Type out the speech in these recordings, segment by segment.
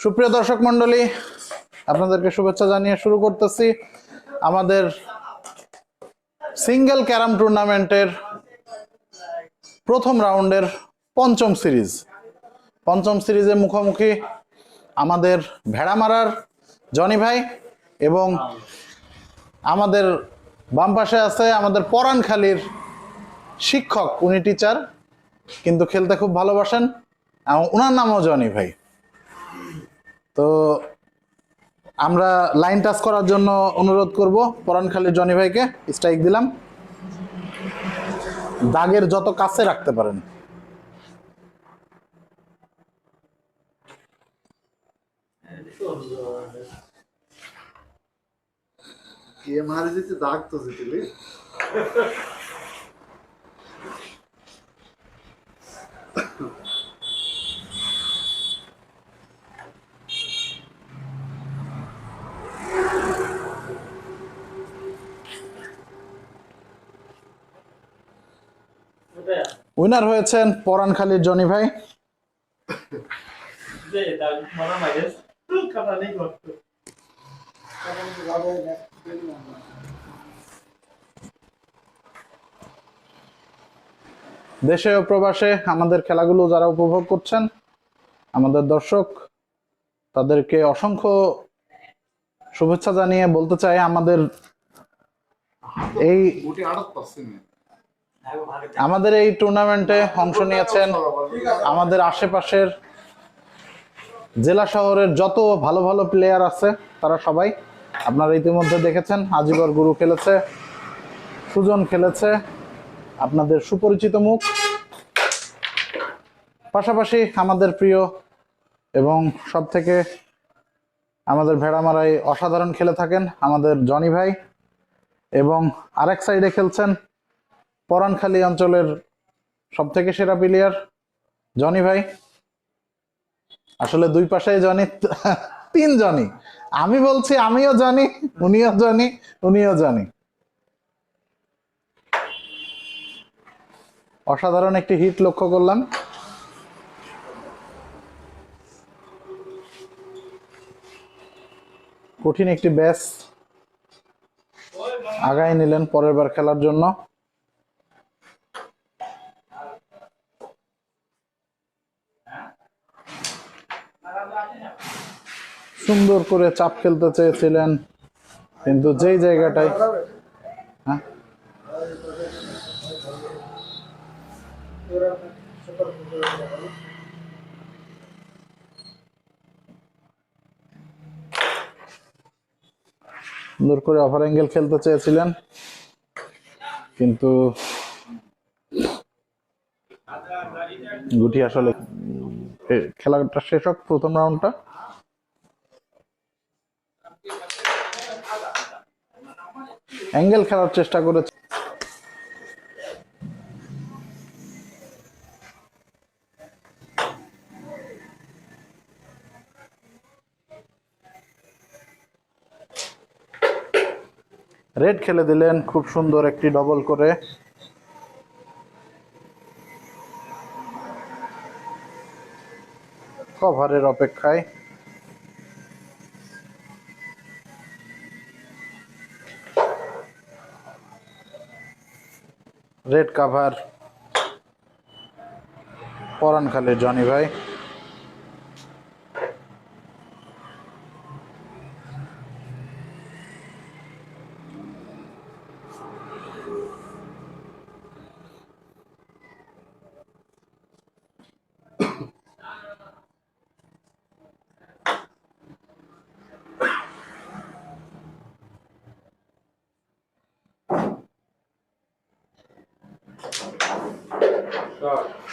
সুপ্রিয় দর্শক মণ্ডলী, আপনাদেরকে শুভেচ্ছা জানিয়ে শুরু করতেছি আমাদের সিঙ্গেল ক্যারাম টুর্নামেন্টের প্রথম রাউন্ডের পঞ্চম সিরিজে মুখোমুখি আমাদের ভেড়ামারার জনি ভাই এবং আমাদের বাম পাশে আছে আমাদের পরাণখালীর শিক্ষক, উনি টিচার কিন্তু খেলতে খুব ভালোবাসেন, ওনার নামও জনি ভাই। তো আমরা লাইন টাচ করার জন্য অনুরোধ করব পরাণখালীর জনি ভাইকে। স্ট্রাইক দিলাম, দাগের যত কাছে রাখতে পারেন। দাগ তো জিতলি উইনার হয়েছেন পরাণখালীর জনি ভাই। দেশে ও প্রবাসে আমাদের খেলাগুলো যারা উপভোগ করছেন, আমাদের দর্শক, তাদেরকে অসংখ্য শুভেচ্ছা জানিয়ে বলতে চাই আমাদের এই টুর্নামেন্টে অংশ নিয়েছেন আমাদের আশেপাশের জেলা শহরের যত ভালো ভালো প্লেয়ার আছে তারা সবাই। আপনারা ইতিমধ্যে দেখেছেন আজিবর গুরু খেলেছে, সুজন খেলেছে, আপনাদের সুপরিচিত মুখ। পাশাপাশি আমাদের প্রিয় এবং সব থেকে আমাদের ভেড়ামারায় অসাধারণ খেলে থাকেন আমাদের জনি ভাই, এবং আরেক সাইডে খেলছেন পরাণখালী অঞ্চলের সব থেকে সেরা প্লেয়ার জনি ভাই। আসলে দুই পাশে জনি, তিন জনি। আমি বলছি আমিও জানি, উনিও জানি, উনিও জানি। অসাধারণ একটি হিট লক্ষ্য করলাম। কঠিন একটি ব্যাস আগায় নিলেন পরের বার খেলার জন্য। সুন্দর করে চাপ খেলতে চেয়েছিলেন, কিন্তু যেই জায়গাটায় সুন্দর করে ওভার অ্যাঙ্গেল খেলতে চেয়েছিলেন, কিন্তু গুটি আসলে খেলাটা শেষ হোক প্রথম রাউন্ডটা। অ্যাঙ্গেল খেলার চেষ্টা করেছে, রেড খেলে দিলেন খুব সুন্দর একটি ডবল করে। কভারের অপেক্ষায় রেড কাভার পরাণখালীর জনি ভাই।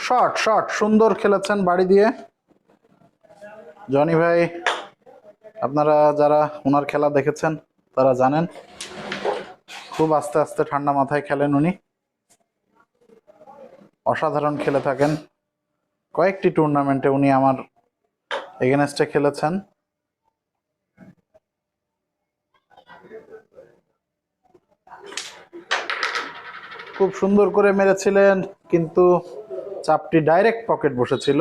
শট শট সুন্দর খেলেছেন বাড়ি দিয়ে জনি ভাই। আপনারা যারা ওনার খেলা দেখেছেন তারা জানেন খুব আস্তে আস্তে ঠান্ডা মাথায় খেলেন উনি, অসাধারণ খেলে থাকেন। কয়েকটি টুর্নামেন্টে উনি আমার এগেনস্টে খেলেছেন। খুব সুন্দর করে মেরেছিলেন, কিন্তু চাপটি ডাইরেক্ট পকেট বসেছিল।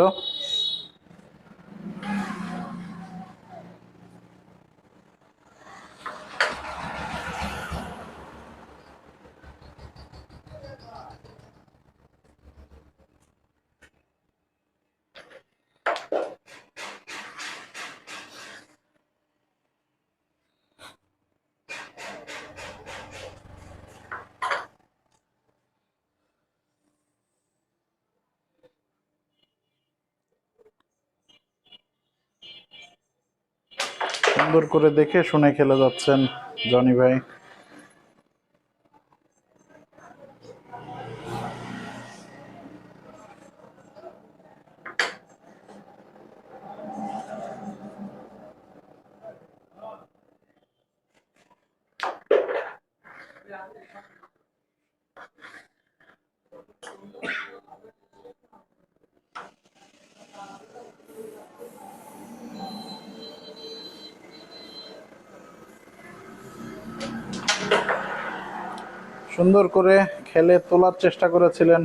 সুন্দর করে দেখে শুনে খেলে যাচ্ছেন জনি ভাই। সুন্দর করে খেলে তোলার চেষ্টা করেছিলেন,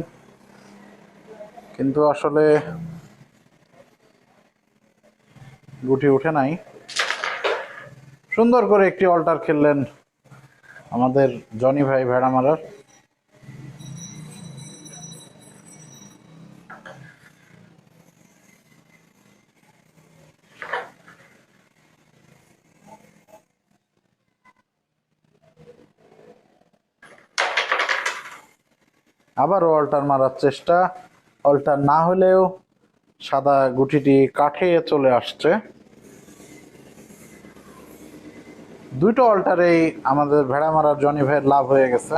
কিন্তু আসলে গুটি উঠে নাই। সুন্দর করে একটি অল্টার খেললেন আমাদের জনি ভাই ভেড়ামারার। আবারও অল্টার মারার চেষ্টা, অল্টার না হলেও সাদা গুটিটি কাঠে চলে আসছে। দুটো অল্টারেই আমাদের ভেড়া মারার জনি ভাইয়ের লাভ হয়ে গেছে।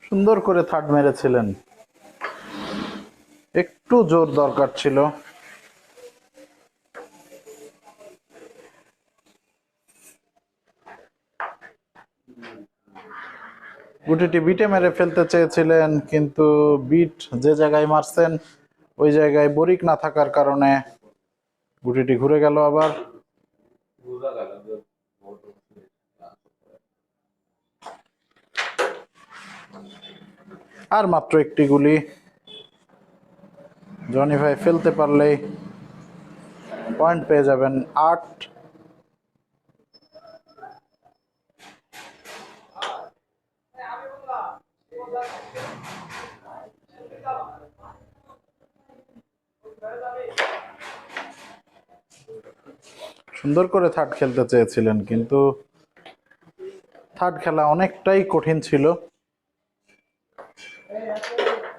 সুন্দর করে থার্ড মেরেছিলেন, একটু জোর দরকার ছিল। গুটিটি বিটে মেরে ফেলতে চেয়েছিলেন, কিন্তু বিট যে জায়গায় মারছেন ওই জায়গায় বরিক না থাকার কারণে গুটিটি ঘুরে গেল আবার। আর মাত্র একটি গুলি, জনি ভাই ফেলতে পারলেই পয়েন্ট পেয়ে যাবেন 8। সুন্দর করে থার্ড খেলতে চেয়েছিলেন, কিন্তু থার্ড খেলা অনেকটাই কঠিন ছিল।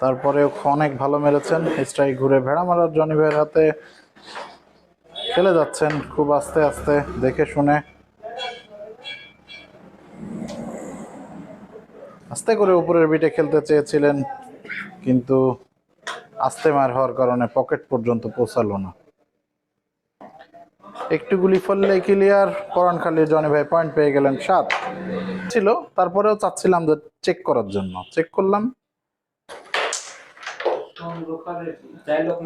তারপরেও অনেক ভালো মেরেছেন। স্ট্রাইক ঘুরে ভেড়া মারার জনি ভাইয়ের হাতে। খেলে যাচ্ছেন খুব আস্তে আস্তে দেখে শুনে, আস্তে করে উপরের বিটে খেলতে চেয়েছিলেন, কিন্তু আস্তে মার হওয়ার কারণে পকেট পর্যন্ত পৌঁছালো না। একটু গুলি ফেললে ক্লিয়ার। পরানখালী জনি ভাই পয়েন্ট পেয়ে গেলেন 7 ছিল। তারপরেও চাচ্ছিলাম যে চেক করার জন্য, চেক করলাম।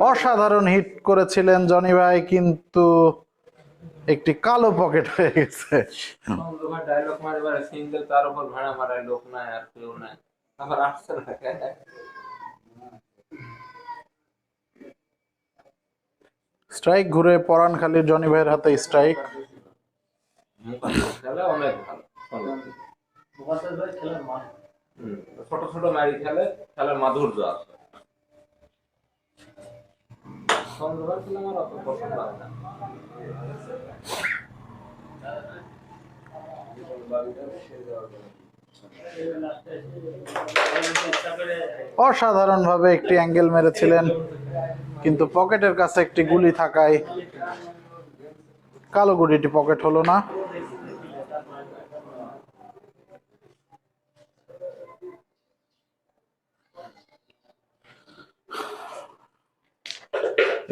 অসাধারণ হিট করেছিলেন জনি ভাই, কিন্তু একটি কালো পকেট হয়ে গেছে। স্ট্রাইক ঘুরে পরানখালীর জনি ভাইয়ের হাতে স্ট্রাইক। ছোট ছোট মারি খেলে খেলার মাধুর্য আছে। অসাধারণভাবে একটি অ্যাঙ্গেল মেরেছিলেন, কিন্তু পকেটের কাছে একটি গুলি থাকায় কালো গুলিটি পকেট হলো না।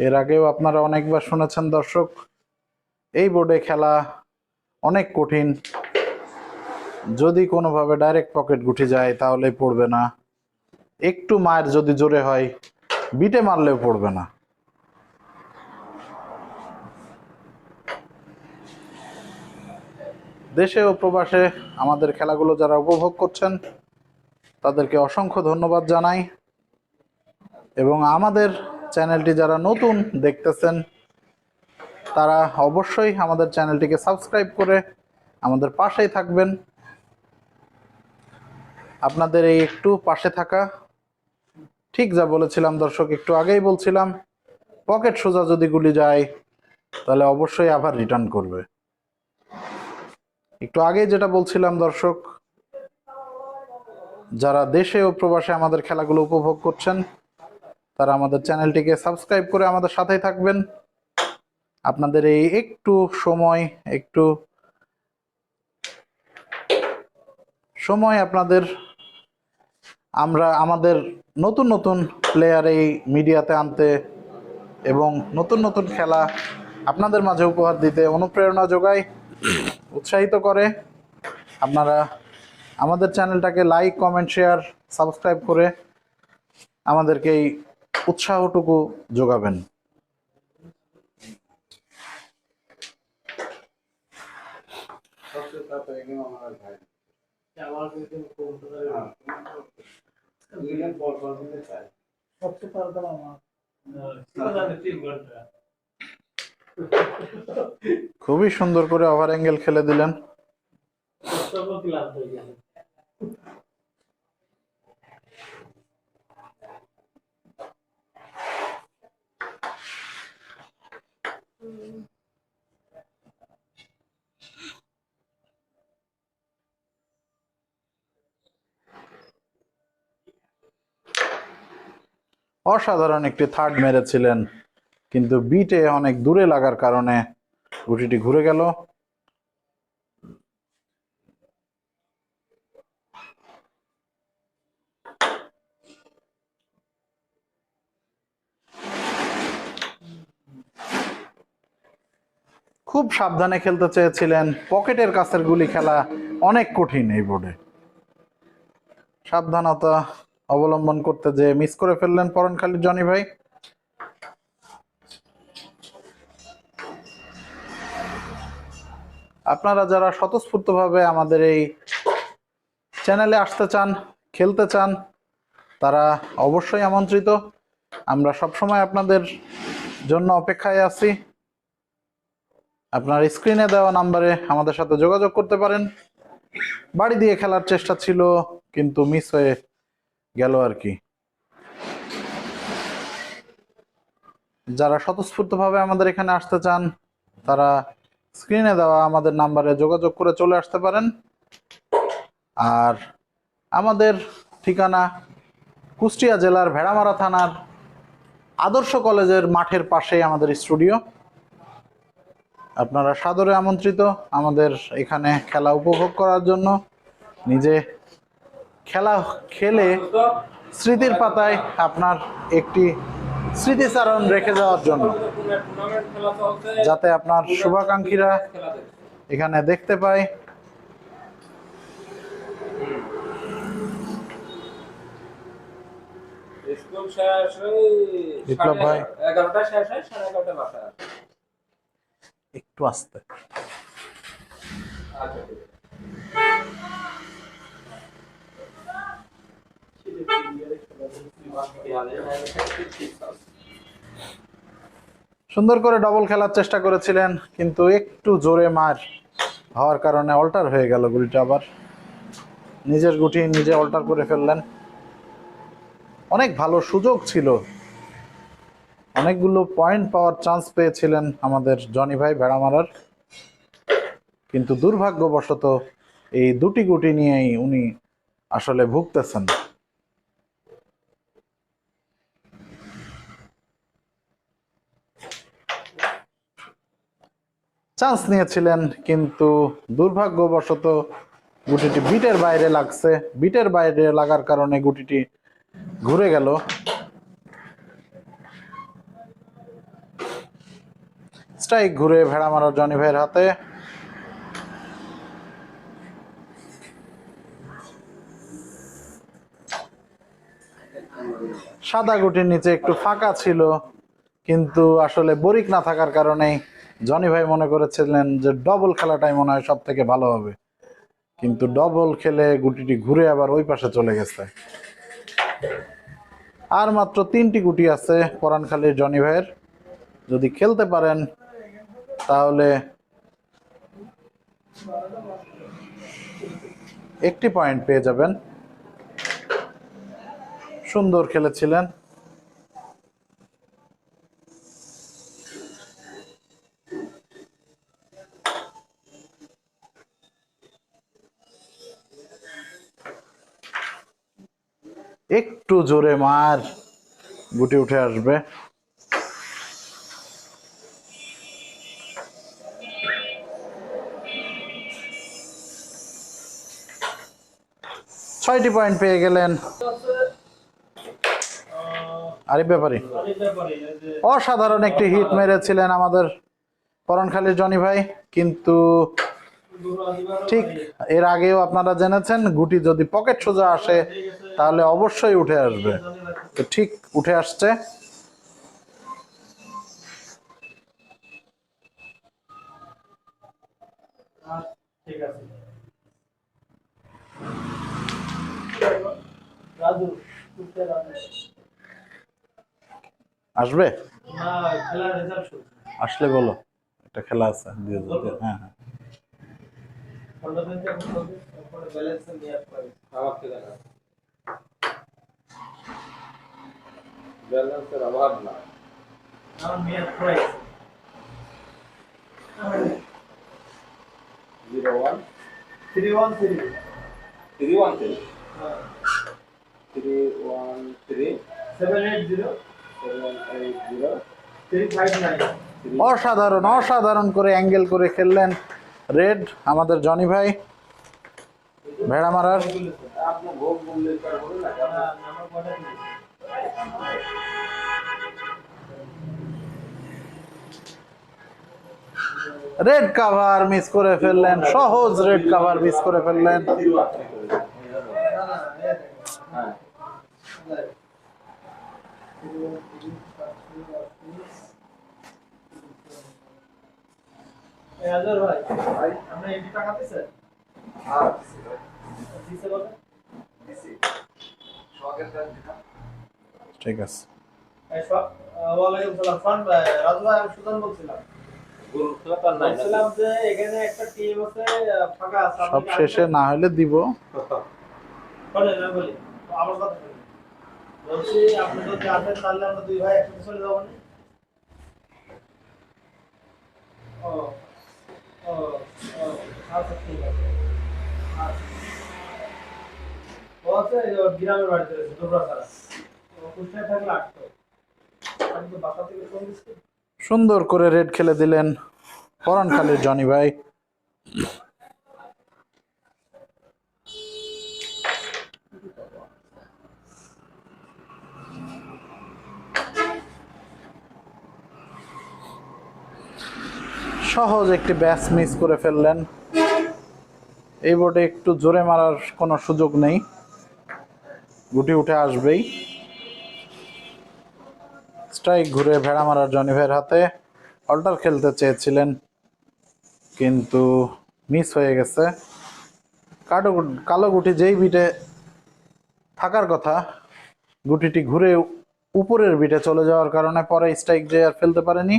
এর আগেও আপনারা অনেকবার শুনেছেন দর্শক, এই বোর্ডে খেলা অনেক কঠিন। যদি কোনোভাবে ডাইরেক্ট পকেট গুটি যায় তাহলে পড়বে না, একটু মায়ের যদি জোরে হয় বিটে মারলেও পড়বে না। দেশে ও প্রবাসে আমাদের খেলাগুলো যারা উপভোগ করছেন তাদেরকে অসংখ্য ধন্যবাদ জানাই, এবং আমাদের চ্যানেলটি যারা নতুন দেখতেছেন তারা অবশ্যই আমাদের চ্যানেলটিকে সাবস্ক্রাইব করে আমাদের পাশেই থাকবেন। আপনাদের এই একটু পাশে থাকা, ঠিক যা বলেছিলাম দর্শক, একটু আগেই বলছিলাম, পকেট সোজা যদি গুলি যায় তাহলে অবশ্যই আবার রিটার্ন করবে। একটু আগেই যেটা বলছিলাম দর্শক, যারা দেশে ও প্রবাসে আমাদের খেলাগুলো উপভোগ করছেন তারা আমাদের চ্যানেলটিকে সাবস্ক্রাইব করে আমাদের সাথেই থাকবেন। আপনাদের এই একটু সময় আপনাদের আমরা আমাদের নতুন নতুন প্লেয়ার এই মিডিয়াতে আনতে এবং নতুন নতুন খেলা আপনাদের মাঝে উপহার দিতে অনুপ্রেরণা যোগায়, উৎসাহিত করে। আপনারা আমাদের চ্যানেলটাকে লাইক, কমেন্ট, শেয়ার, সাবস্ক্রাইব করে আমাদেরকে এই উৎসাহটুকু যোগাবেন। খুবই সুন্দর করে ওভার অ্যাঙ্গেল খেলে দিলেন। অসাধারণ একটি থার্ড মেরেছিলেন, কিন্তু বিটে অনেক দূরে লাগার কারণে গুটিটি ঘুরে গেল। খুব সাবধানে খেলতে চেয়েছিলেন, পকেটের কাছের গুলি খেলা অনেক কঠিন এই বোর্ডে। সাবধানতা অবলম্বন করতে যে মিস করে ফেললেন পরনখালীর জনি ভাই। আপনারা যারা স্বতঃস্ফূর্তভাবে আমাদের এই চ্যানেলে আসতে চান, খেলতে চান, তারা অবশ্যই আমন্ত্রিত। আমরা সবসময় আপনাদের জন্য অপেক্ষায় আছি। আপনার স্ক্রিনে দেওয়া নাম্বারে আমাদের সাথে যোগাযোগ করতে পারেন। বাড়ি দিয়ে খেলার চেষ্টা ছিল, কিন্তু মিস হয়ে গেল আর কি। যারা স্বতঃস্ফূর্তভাবে আমাদের এখানে আসতে চান তারা স্ক্রিনে দেওয়া আমাদের নাম্বারে যোগাযোগ করে চলে আসতে পারেন। আর আমাদের ঠিকানা কুষ্টিয়া জেলার ভেড়ামারা থানার আদর্শ কলেজের মাঠের পাশেই আমাদের স্টুডিও। আপনারা সাদরে আমন্ত্রিত আমাদের এখানে খেলা উপভোগ করার জন্য, নিজে খেলা খেলে স্মৃতির পাতায় আপনার একটি স্মৃতিচারণ রেখে যাওয়ার জন্য, যাতে আপনার শুভাকাঙ্ক্ষীরা এখানে দেখতে পায়। স্কুল শেষ বিপ্লব ভাই 11টা শেষ হয়, 11:30 বাসায় আসে। একটু আস্তে। আচ্ছা, সুন্দর করে ডবল খেলার চেষ্টা করেছিলেন, কিন্তু একটু জোরে মার হওয়ার কারণে অল্টার হয়ে গেল গুলিটা। আবার নিজের গুটি নিজে অল্টার করে ফেললেন। অনেক ভালো সুযোগ ছিল, অনেকগুলো পয়েন্ট পাওয়ার চান্স পেয়েছিলেন আমাদের জনি ভাই ভেড়ামারার, কিন্তু দুর্ভাগ্যবশত এই দুটি গুটি নিয়েই উনি আসলে ভুগতেছেন। চান্স নিয়েছিলেন, কিন্তু দুর্ভাগ্যবশত গুটিটি বিটের বাইরে লাগছে। বিটের বাইরে লাগার কারণে গুটিটি ঘুরে গেল। স্ট্রাইক ঘুরে ভেড়ামারা জনি ভাইয়ের হাতে। সাদা গুটির নিচে একটু ফাঁকা ছিল, কিন্তু আসলে বরিক না থাকার কারণেই জনি ভাই মনে করেছিলেন যে ডবল খেলাটাই মনে হয় সব থেকে ভালো হবে, কিন্তু ডবল খেলে গুটিটি ঘুরে আবার ওই পাশে চলে গেছে। আর মাত্র 3টি গুটি আছে পরানখালীর জনি ভাইয়ের। যদি খেলতে পারেন তাহলে একটি পয়েন্ট পেয়ে যাবেন। সুন্দর খেলেছিলেন। একটু জোরে মার, গুটি উঠে আসবে। ছয়টি পয়েন্ট পেয়ে গেলেন আরিফ ব্যাপারী। অসাধারণ একটি হিট মেরেছিলেন আমাদের পরানখালীর জনি ভাই, কিন্তু ঠিক এর আগেও আপনারা জেনেছেন গুটি যদি পকেট সোজা আসে তাহলে অবশ্যই উঠে আসবে। তো ঠিক উঠে আসছে। আসবে, আসলে বলো, একটা খেলা আছে। হ্যাঁ হ্যাঁ, ব্যালেন্সের অভাব না। 01 313 313 313 780 359। অসাধারণ অসাধারণ করে অ্যাঙ্গেল করে খেললেন রেড আমাদের জনি ভাই ভেড়া মারার। আপনি ভোগ বললে তার বলে না। রেড কাভার মিস করে ফেললেন, সহজ রেড কাভার মিস করে ফেললেন। ঠিক আছে, সব শেষে না হলে দিব। গ্রামের বাড়িতে রয়েছে দুবরাখারা, কুষ্টিয়া থাকলে আসতো। বাসা থেকে ফোন দিচ্ছে। সুন্দর করে রেড খেলে দিলেন পরানখালীর জনি ভাই। সহজ একটি ব্যাস মিস করে ফেললেন। এই বোর্ডে একটু জোরে মারার কোনো সুযোগ নেই, গুটি উঠে আসবেই। স্ট্রাইক ঘুরে ভেড়া মারার জনি ভাইয়ের হাতে। অল্টার খেলতে চেয়েছিলেন কিন্তু মিস হয়ে গেছে। কালো গুটি যেই বিটে থাকার কথা, গুটিটি ঘুরে উপরের বিটে চলে যাওয়ার কারণে পরে স্ট্রাইক যে আর ফেলতে পারেনি।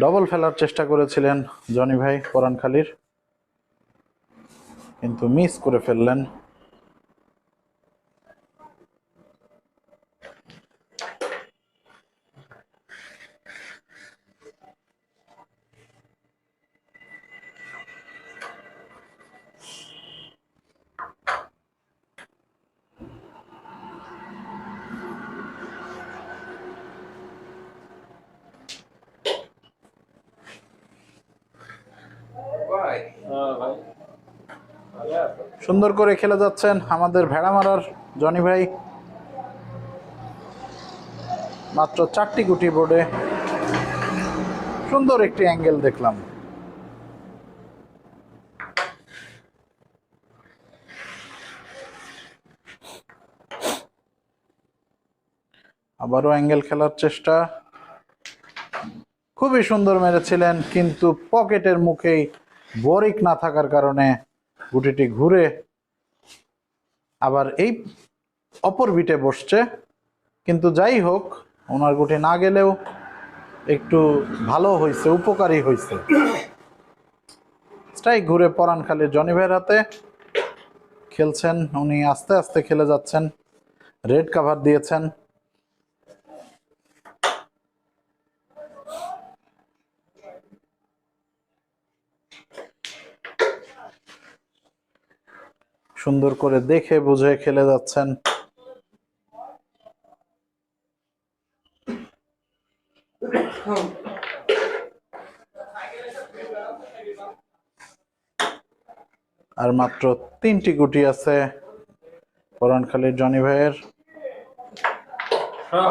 ডবল ফেলার চেষ্টা করেছিলেন জনি ভাই পরানখালীর, কিন্তু মিস করে ফেললেন। সুন্দর করে খেলে যাচ্ছেন আমাদের ভেড়া মারার জনি ভাই। মাত্র 4টি গুটি বোর্ডে। সুন্দর একটি অ্যাঙ্গেল দেখলাম। আবারও অ্যাঙ্গেল খেলার চেষ্টা, খুবই সুন্দর মেরেছিলেন, কিন্তু পকেটের মুখেই বরিক না থাকার কারণে গুটিটি ঘুরে আবার এই অপর বিটে বসছে, কিন্তু যাই হোক ওনার গুটি না গেলেও একটু ভালো হয়েছে, উপকারী হয়েছে। স্ট্রাইক ঘুরে পরানখালীর জনি ভাইয়ের হাতে। খেলছেন উনি, আস্তে আস্তে খেলে যাচ্ছেন, রেড কাভার দিয়েছেন। সুন্দর করে দেখে বুঝে খেলে যাচ্ছেন। আর মাত্র 3টি গুটি আছে পরানখালীর জনি ভাইয়ের।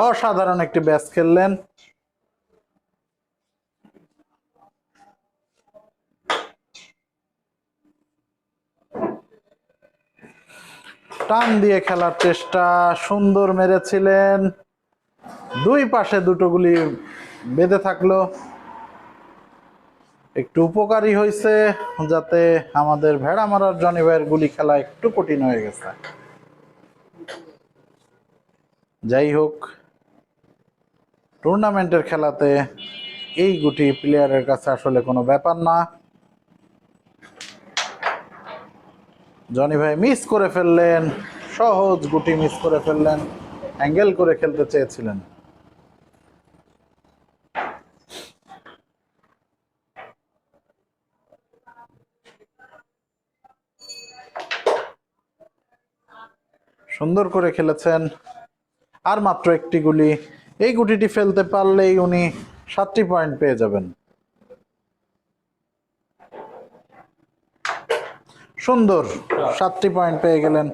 অসাধারণ একটি ব্যাচ খেললেন। টান দিয়ে খেলার চেষ্টা, সুন্দর মেরেছিলেন, দুই পাশে দুটো গুলি বেঁধে থাকলো। একটু উপকারী হয়েছে, যাতে আমাদের ভেড়া মারার জনি ভাইয়ের গুলি খেলা একটু কঠিন হয়ে গেছে। যাই হোক, টুর্নামেন্টের খেলাতে এই গুটি প্লেয়ারের কাছে আসলে কোনো ব্যাপার না। জনি ভাই মিস করে ফেললেন, সহজ গুটি মিস করে ফেললেন, অ্যাঙ্গেল করে খেলতে চেয়েছিলেন। সুন্দর করে খেলেছেন। আর মাত্র একটি গুলি, এই গুটিটি ফেলতে পারলেই উনি 7টি পয়েন্ট পেয়ে যাবেন। সুন্দর, 7টি পয়েন্ট পেয়ে গেলেন।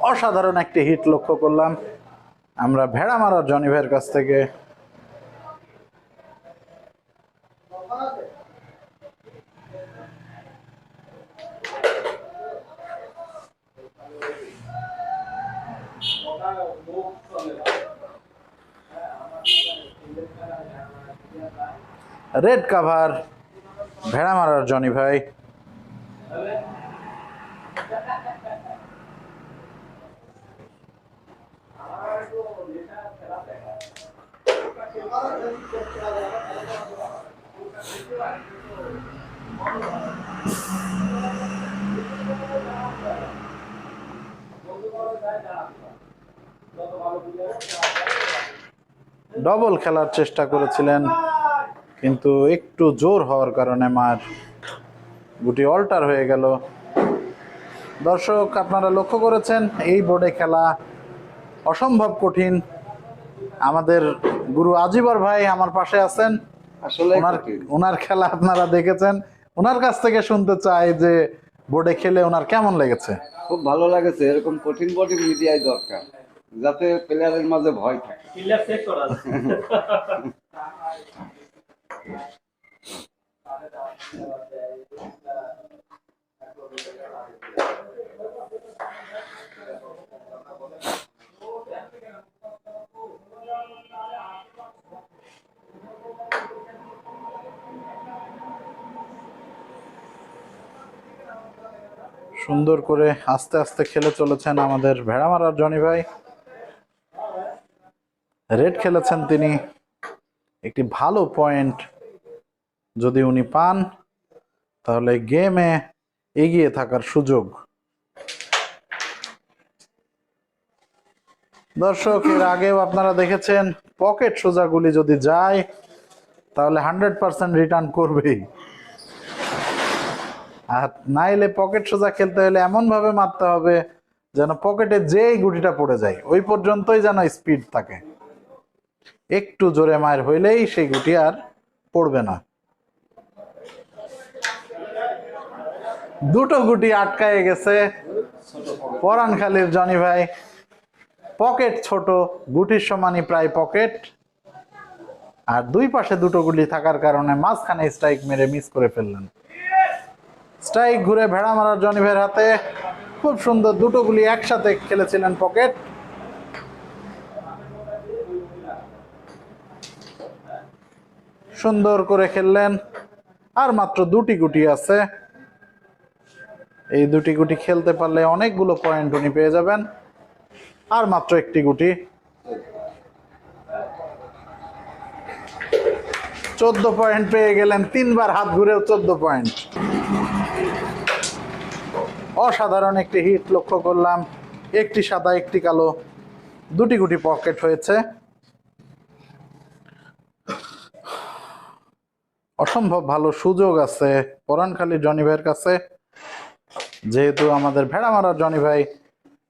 অসাধারণ একটি হিট লক্ষ্য করলাম আমরা ভেড়া মারার জনি ভাইয়ের কাছ থেকে। রেড কাভার ভেড়া মারার জনি ভাই। ডবল খেলার চেষ্টা করেছিলেন, কিন্তু একটু জোর হওয়ার কারণে মার গুটি অল্টার হয়ে গেল। দর্শক, আপনারা লক্ষ্য করেছেন এই বোর্ডে খেলা অসম্ভব কঠিন। আমাদের গুরু আজিবর ভাই আমার পাশে আছেন, আসলে ওনার খেলা আপনারা দেখেছেন। ওনার কাছ থেকে শুনতে চাই যে বোর্ডে খেলে ওনার কেমন লেগেছে। খুব ভালো লাগেছে। এরকম কঠিন কঠিন মিডিয়ায় দরকার, যাতে প্লেয়ারের মাঝে ভয় থাকে। কিলার চেক করা আছে। সুন্দর করে আস্তে আস্তে খেলে চলেছেন আমাদের ভেড়া মারার জনি ভাই। রেড খেলেছেন তিনি। একটি ভালো পয়েন্ট যদি উনি পান, তাহলে গেমে এগিয়ে থাকার সুযোগ। দর্শক, এর আগেও আপনারা দেখেছেন পকেট সোজাগুলি যদি যায় তাহলে 100% রিটার্ন করবেই। আর নাইলে পকেট সোজা খেলতে হলে এমন ভাবে মারতে হবে যেন পকেটে যেই গুটিটা পড়ে যায় ওই পর্যন্তই যেন স্পিড থাকে। একটু জোরে মায়ের হইলেই সেই গুটি আর পড়বে না। দুটো গুটি আটকায় গেছে পরানখালীর জনি ভাই। পকেট ছোট, গুটির সমানই প্রায় পকেট, আর দুই পাশে দুটো গুলি থাকার কারণে মাঝখানে স্ট্রাইক মেরে মিস করে ফেললেন। স্ট্রাইক ঘুরে ভেড়া মারার জনি ভাইয়ের হাতে। খুব সুন্দর, দুটো গুলি একসাথে খেলেছিলেন পকেট। সুন্দর করে খেললেন। আর মাত্র 2টি গুটি আছে। এই 2টি গুটি খেলতে পারলে অনেকগুলো পয়েন্ট উনি পেয়ে যাবেন। আর মাত্র 1টি গুটি। 14 পয়েন্ট পেয়ে গেলেন। 3বার হাত ঘুরেও 14 পয়েন্ট। অসাধারণ একটি হিট লক্ষ্য করলাম। একটি সাদা, একটি কালো, 2টি গুটি পকেট হয়েছে। অসম্ভব ভালো সুযোগ আছে পরানখালী জনি ভাইয়ের কাছে, যেহেতু আমাদের ভেড়া মারার জনি ভাই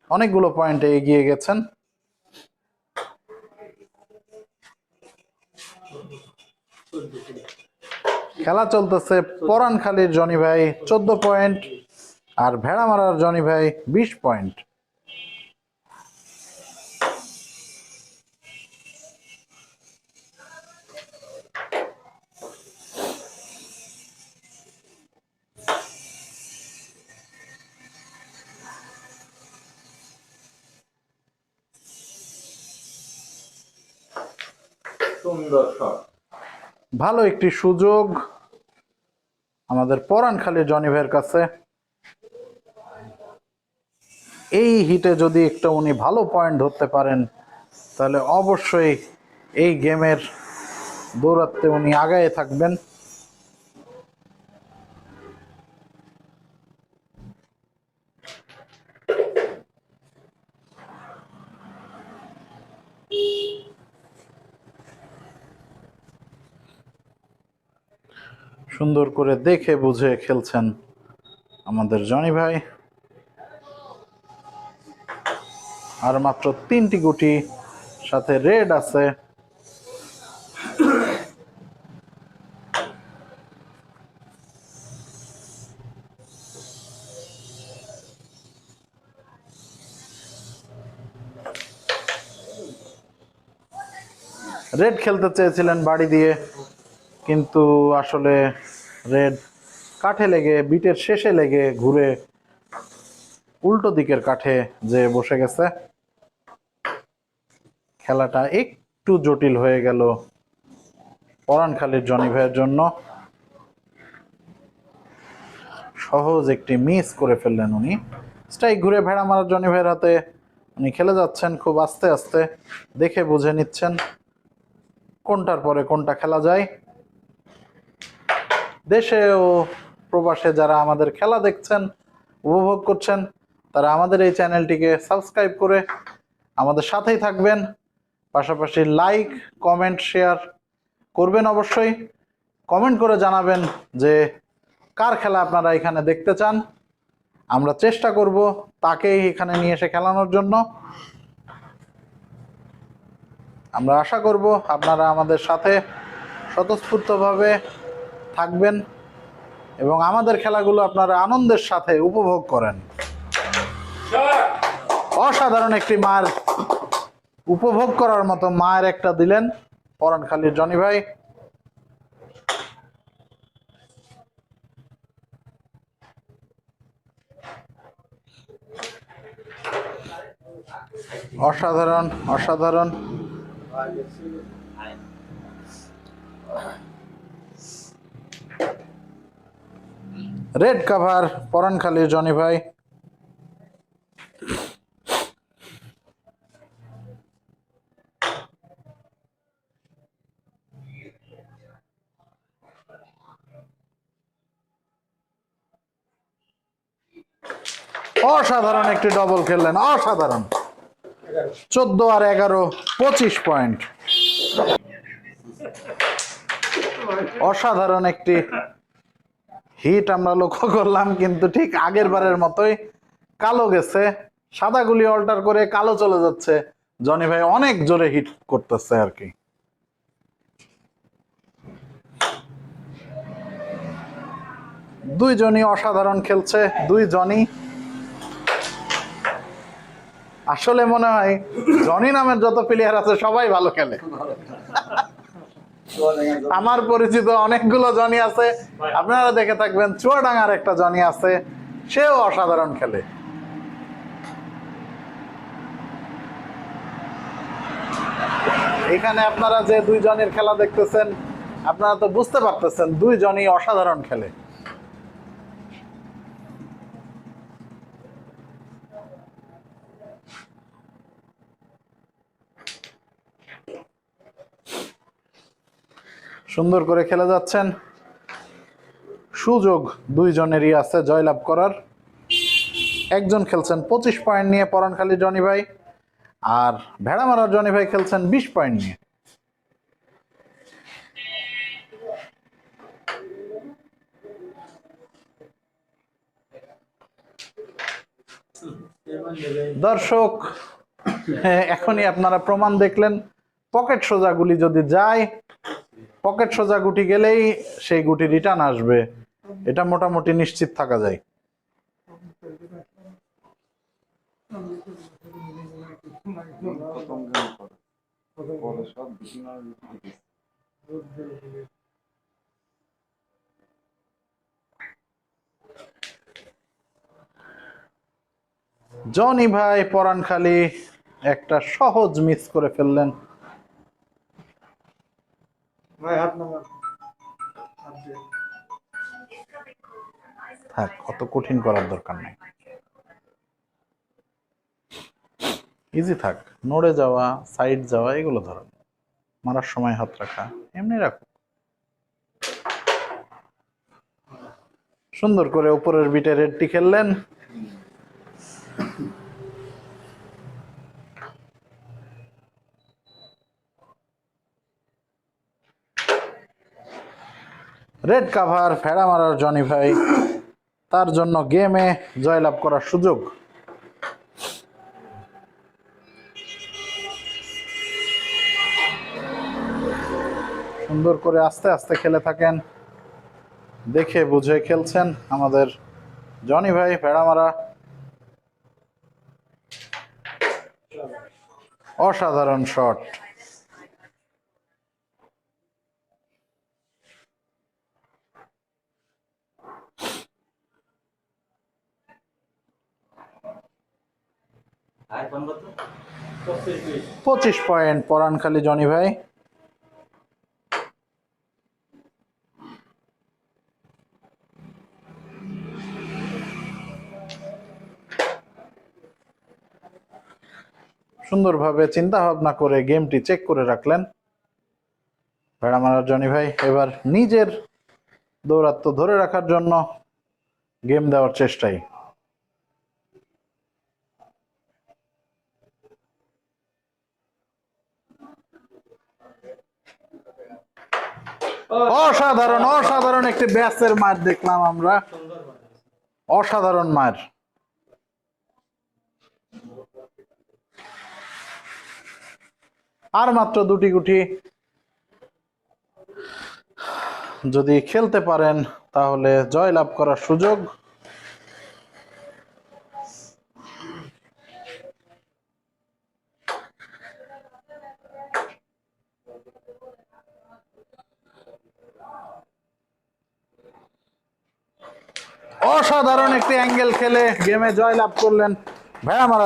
অনেকগুলো পয়েন্টে এগিয়ে গেছেন। খেলা চলতেছে। পরানখালীর জনি ভাই 14 পয়েন্ট আর ভেড়া মারার জনি ভাই 20 পয়েন্ট। সুন্দর শট। ভালো একটি সুযোগ আমাদের পরানখালীর জনি ভাইয়ের কাছে। এই হিটে যদি একটা উনি ভালো পয়েন্ট ধরতে পারেন তাহলে অবশ্যই এই গেমের দৌড়াতে উনি আগায় থাকবেন। সুন্দর করে দেখে বুঝে খেলছেন আমাদের জনি ভাই। আর মাত্র 3টি গুটি, সাথে রেড আছে। রেড খেলতে চেয়েছিলেন বাড়ি দিয়ে, কিন্তু আসলে রেড কাঠে লেগে, বিটের শেষে লেগে ঘুরে উল্টো দিকের কাঠে যে বসে গেছে। খেলাটা একটু জটিল হয়ে গেল পরানখালীর জনি ভাইয়ের জন্য। সহজ একটি মিস করে ফেললেন উনি। স্ট্রাইক ঘুরে ভেড়া মারার জনি ভাইয়ের হাতে উনি খেলে যাচ্ছেন খুব আস্তে আস্তে, দেখে বুঝে নিচ্ছেন কোনটার পরে কোনটা খেলা যায়। দেশে ও প্রবাসে যারা আমাদের খেলা দেখছেন, উপভোগ করছেন, তারা আমাদের এই চ্যানেলটিকে সাবস্ক্রাইব করে আমাদের সাথেই থাকবেন। পাশাপাশি লাইক, কমেন্ট, শেয়ার করবেন অবশ্যই। কমেন্ট করে জানাবেন যে কার খেলা আপনারা এখানে দেখতে চান। আমরা চেষ্টা করব তাকেই এখানে নিয়ে এসে খেলানোর জন্য। আমরা আশা করব আপনারা আমাদের সাথে স্বতঃস্ফূর্তভাবে থাকবেন এবং আমাদের খেলাগুলো আপনারা আনন্দের সাথে উপভোগ করেন। অসাধারণ একটি মার, উপভোগ করার মতো মায়ের একটা দিলেন পরানখালীর জনি ভাই। অসাধারণ, অসাধারণ। রেড কাভার পরানখালীর জনি ভাই। অসাধারণ একটি ডবল খেললেন, অসাধারণ। 14 আর 11, 25 পয়েন্ট। অসাধারণ একটি হিট আমরা লক্ষ্য করলাম, কিন্তু ঠিক আগের বারের মতোই কালো গেছে। সাদা গুলি অল্টার করে কালো চলে যাচ্ছে। জনি ভাই অনেক জোরে হিট করতেছে আর কি। দুইজনই অসাধারণ খেলছে, দুইজনই। আসলে মনে হয় জনি নামের যত প্লেয়ার আছে সবাই ভালো খেলে। আমার পরিচিত অনেকগুলো জনি আছে, আপনারা দেখে থাকবেন। চুয়াডাঙ্গার একটা জনি আছে, সেও অসাধারণ খেলে। এখানে আপনারা যে দুইজনের খেলা দেখতেছেন, আপনারা তো বুঝতে পারতেছেন দুইজনই অসাধারণ খেলে। সুন্দর করে খেলে যাচ্ছেন, সুযোগ দুইজনেরই আছে জয়লাভ করার। একজন খেলছেন 25 পয়েন্ট নিয়ে পরানখালী জনি ভাই, আর ভেড়ামারার জনি ভাই খেলছেন 20 পয়েন্ট নিয়ে। দর্শক, এখনই আপনারা প্রমাণ দেখলেন, পকেট সোজা গুলি যদি যায়, পকেট সোজা গুটি গেলেই সেই গুটি রিটার্ন আসবে, এটা মোটামুটি নিশ্চিত থাকা যায়। প্রথম গেম পরে সব বিছানার জনি ভাই পরানখালী একটা সহজ মিস করে ফেললেন। ভাই হাত নামা, হাত দিয়ে। থাক, অত কঠিন করার দরকার নাই, ইজি থাক। নড়ে যাওয়া, সাইড যাওয়া এগুলো ধরো, মারার সময় হাত রাখা এমনি রাখো। সুন্দর করে উপরের বিটে রেডটি খেললেন। রেড কাভার ভেড়ামারার জনি ভাই, তার জন্য গেমে জয়লাভ করার সুযোগ। সুন্দর করে আস্তে আস্তে খেলে থাকেন, দেখে বুঝে খেলছেন আমাদের জনি ভাই ভেড়ামারা। অসাধারণ শট। আর কোন কত? 25 পয়েন্ট পরানখালী জনি ভাই। সুন্দরভাবে চিন্তা ভাবনা করে গেমটি চেক করে রাখলেন ভেড়ামারার জনি ভাই। এবার নিজের দৌরাত্ম্য ধরে রাখার জন্য গেম দেওয়ার চেষ্টাই। অসাধারণ অসাধারণ একটি ব্যাসের মার দেখলাম আমরা, অসাধারণ মার। আর মাত্র দুটি গুটি যদি খেলতে পারেন তাহলে জয়লাভ করার সুযোগ। অসাধারণ একটি অ্যাঙ্গেল খেলে গেমে জয়লাভ করলেন ভেড়ামারা।